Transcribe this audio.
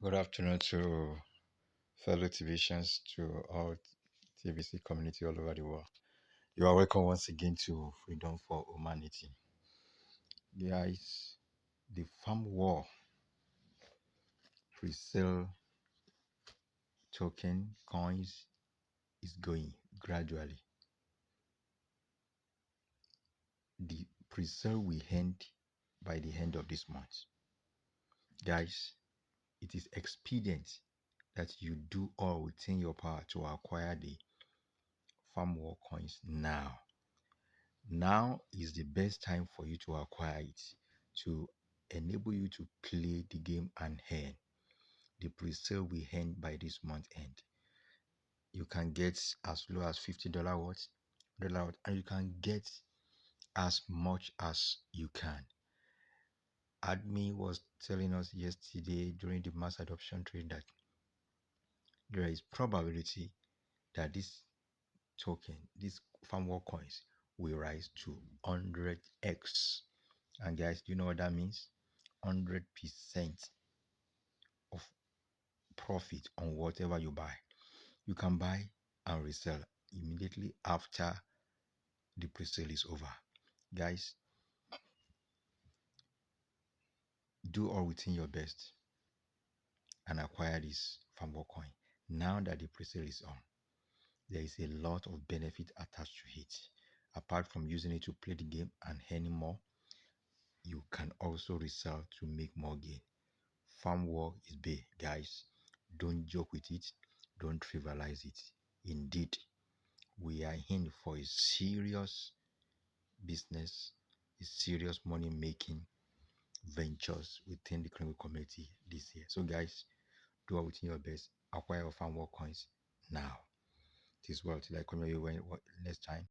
Good afternoon to fellow TVians, to all TVC community all over the world. You are welcome once again to Freedom for Humanity. Guys, the Farmwar pre-sale token coins is going gradually. The pre-sale will end by the end of this month. Guys, it is expedient that you do all within your power to acquire the Farmwar coins now. Now is the best time for you to acquire it to enable you to play the game and earn. The pre-sale will end by this month end. You can get as low as $50 worth, $100 worth, and you can get as much as you can. Admin was telling us yesterday during the mass adoption trade that there is probability that this token, these Farmwar coins, will rise to 100x. And guys, do you know what that means? 100% of profit on whatever you buy. You can buy and resell immediately after the pre-sale is over. Guys, do all within your best and acquire this Farmwar coin. Now that the pre-sale is on, there is a lot of benefit attached to it. Apart from using it to play the game and earning more, you can also resell to make more gain. Farmwar is big, guys. Don't joke with it. Don't trivialize it. Indeed, we are in for a serious business, a serious money-making ventures within the criminal community this year. So, guys, do all within your best. Acquire your Farmwar coins now. It is well till I come your way next time.